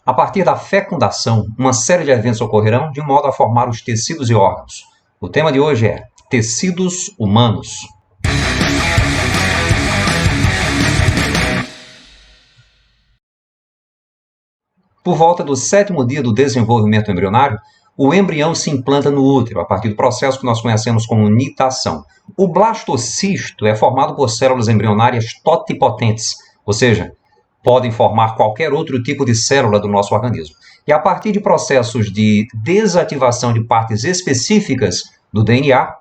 A partir da fecundação, uma série de eventos ocorrerão de modo a formar os tecidos e órgãos. O tema de hoje é tecidos humanos. Por volta do 7º dia do desenvolvimento embrionário, o embrião se implanta no útero, a partir do processo que nós conhecemos como nitação. O blastocisto é formado por células embrionárias totipotentes, ou seja, podem formar qualquer outro tipo de célula do nosso organismo. E a partir de processos de desativação de partes específicas do DNA,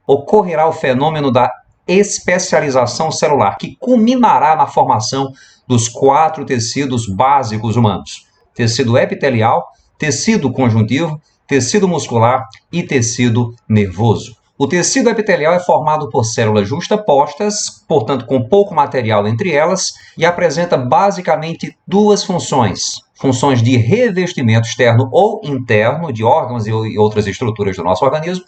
ocorrerá o fenômeno da especialização celular, que culminará na formação dos 4 tecidos básicos humanos: tecido epitelial, tecido conjuntivo, tecido muscular e tecido nervoso. O tecido epitelial é formado por células justapostas, portanto com pouco material entre elas, e apresenta basicamente 2 funções. Funções de revestimento externo ou interno de órgãos e outras estruturas do nosso organismo,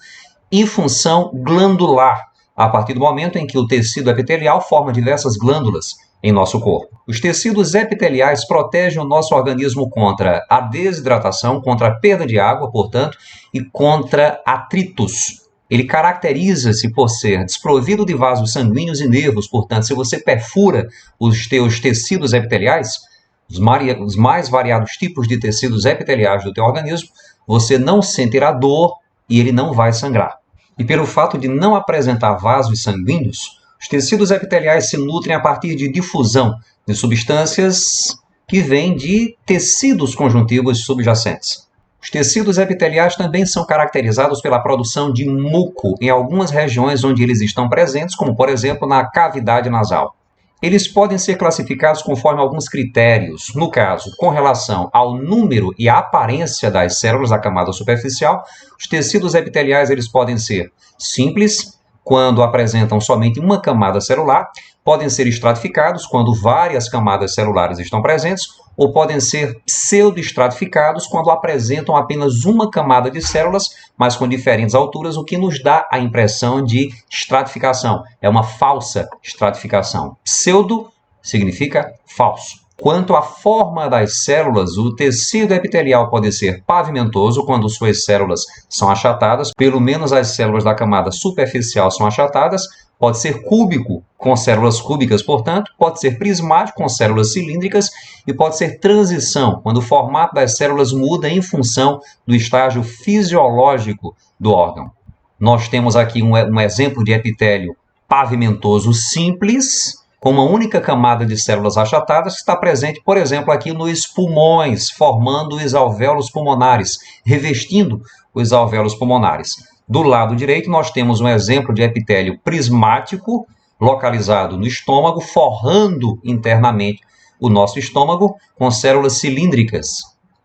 e função glandular, a partir do momento em que o tecido epitelial forma diversas glândulas em nosso corpo. Os tecidos epiteliais protegem o nosso organismo contra a desidratação, contra a perda de água, portanto, e contra atritos. Ele caracteriza-se por ser desprovido de vasos sanguíneos e nervos, portanto, se você perfura os teus tecidos epiteliais, os mais variados tipos de tecidos epiteliais do teu organismo, você não sentirá dor e ele não vai sangrar. E pelo fato de não apresentar vasos sanguíneos, os tecidos epiteliais se nutrem a partir de difusão de substâncias que vêm de tecidos conjuntivos subjacentes. Os tecidos epiteliais também são caracterizados pela produção de muco em algumas regiões onde eles estão presentes, como por exemplo na cavidade nasal. Eles podem ser classificados conforme alguns critérios. No caso, com relação ao número e à aparência das células da camada superficial, os tecidos epiteliais eles podem ser simples, quando apresentam somente uma camada celular, podem ser estratificados quando várias camadas celulares estão presentes, ou podem ser pseudoestratificados quando apresentam apenas uma camada de células, mas com diferentes alturas, o que nos dá a impressão de estratificação. É uma falsa estratificação. Pseudo significa falso. Quanto à forma das células, o tecido epitelial pode ser pavimentoso quando suas células são achatadas, pelo menos as células da camada superficial são achatadas, pode ser cúbico, com células cúbicas, portanto, pode ser prismático, com células cilíndricas, e pode ser transição, quando o formato das células muda em função do estágio fisiológico do órgão. Nós temos aqui um exemplo de epitélio pavimentoso simples, com uma única camada de células achatadas, que está presente, por exemplo, aqui nos pulmões, formando os alvéolos pulmonares, revestindo os alvéolos pulmonares. Do lado direito, nós temos um exemplo de epitélio prismático, localizado no estômago, forrando internamente o nosso estômago com células cilíndricas,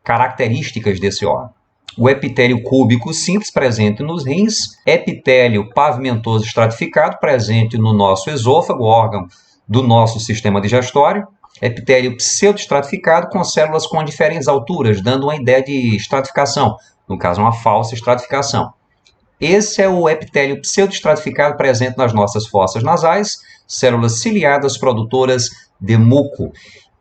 características desse órgão. O epitélio cúbico simples, presente nos rins, epitélio pavimentoso estratificado, presente no nosso esôfago, órgão do nosso sistema digestório, epitélio pseudoestratificado com células com diferentes alturas, dando uma ideia de estratificação, no caso uma falsa estratificação. Esse é o epitélio pseudoestratificado presente nas nossas fossas nasais, células ciliadas produtoras de muco.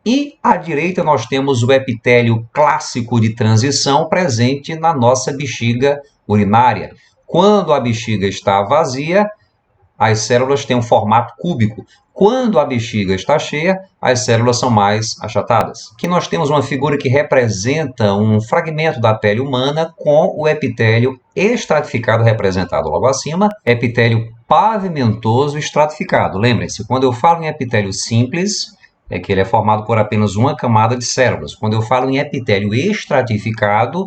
E à direita nós temos o epitélio clássico de transição presente na nossa bexiga urinária. Quando a bexiga está vazia, as células têm um formato cúbico. Quando a bexiga está cheia, as células são mais achatadas. Aqui nós temos uma figura que representa um fragmento da pele humana com o epitélio estratificado representado logo acima, epitélio pavimentoso estratificado. Lembrem-se, quando eu falo em epitélio simples, é que ele é formado por apenas uma camada de células. Quando eu falo em epitélio estratificado,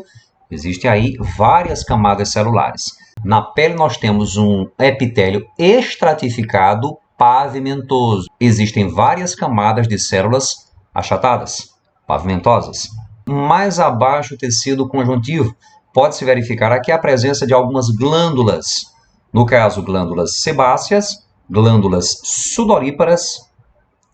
existem aí várias camadas celulares. Na pele nós temos um epitélio estratificado pavimentoso. Existem várias camadas de células achatadas, pavimentosas. Mais abaixo, o tecido conjuntivo. Pode-se verificar aqui a presença de algumas glândulas. No caso, glândulas sebáceas, glândulas sudoríparas,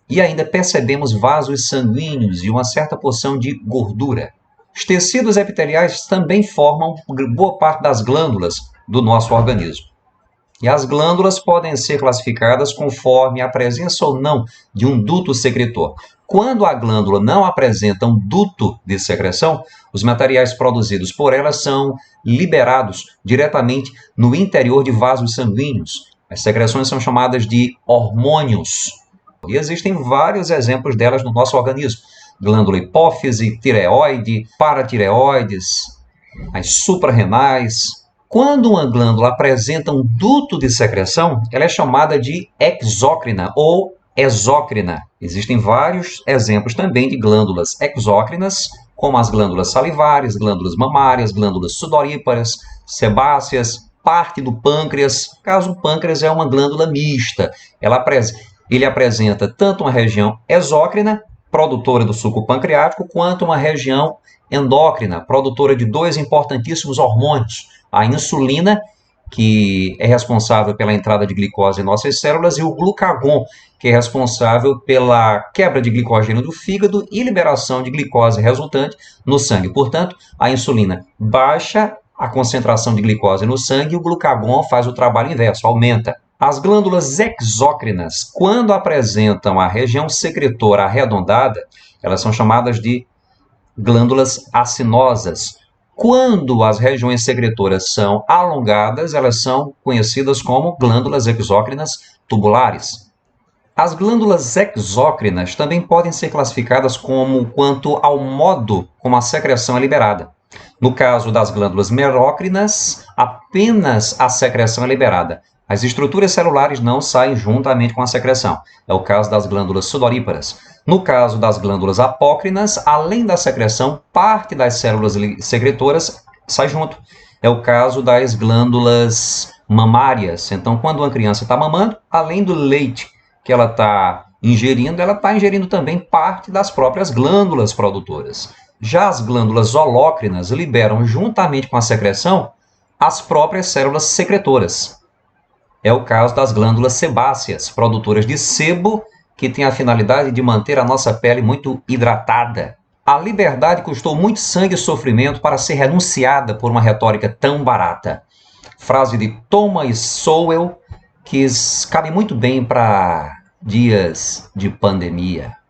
e ainda percebemos vasos sanguíneos e uma certa porção de gordura. Os tecidos epiteliais também formam boa parte das glândulas do nosso organismo. E as glândulas podem ser classificadas conforme a presença ou não de um duto secretor. Quando a glândula não apresenta um duto de secreção, os materiais produzidos por ela são liberados diretamente no interior de vasos sanguíneos. As secreções são chamadas de hormônios. E existem vários exemplos delas no nosso organismo. Glândula hipófise, tireoide, paratireoides, as suprarrenais. Quando uma glândula apresenta um duto de secreção, ela é chamada de exócrina ou exócrina. Existem vários exemplos também de glândulas exócrinas, como as glândulas salivares, glândulas mamárias, glândulas sudoríparas, sebáceas, parte do pâncreas. No caso, o pâncreas é uma glândula mista. Ele apresenta tanto uma região exócrina, produtora do suco pancreático, quanto uma região endócrina, produtora de dois importantíssimos hormônios, a insulina, que é responsável pela entrada de glicose em nossas células, e o glucagon, que é responsável pela quebra de glicogênio do fígado e liberação de glicose resultante no sangue. Portanto, a insulina baixa a concentração de glicose no sangue e o glucagon faz o trabalho inverso, aumenta. As glândulas exócrinas, quando apresentam a região secretora arredondada, elas são chamadas de glândulas acinosas. Quando as regiões secretoras são alongadas, elas são conhecidas como glândulas exócrinas tubulares. As glândulas exócrinas também podem ser classificadas quanto ao modo como a secreção é liberada. No caso das glândulas merócrinas, apenas a secreção é liberada. As estruturas celulares não saem juntamente com a secreção. É o caso das glândulas sudoríparas. No caso das glândulas apócrinas, além da secreção, parte das células secretoras sai junto. É o caso das glândulas mamárias. Então, quando uma criança está mamando, além do leite que ela está ingerindo também parte das próprias glândulas produtoras. Já as glândulas holócrinas liberam, juntamente com a secreção, as próprias células secretoras. É o caso das glândulas sebáceas, produtoras de sebo, que tem a finalidade de manter a nossa pele muito hidratada. A liberdade custou muito sangue e sofrimento para ser renunciada por uma retórica tão barata. Frase de Thomas Sowell, que cabe muito bem para dias de pandemia.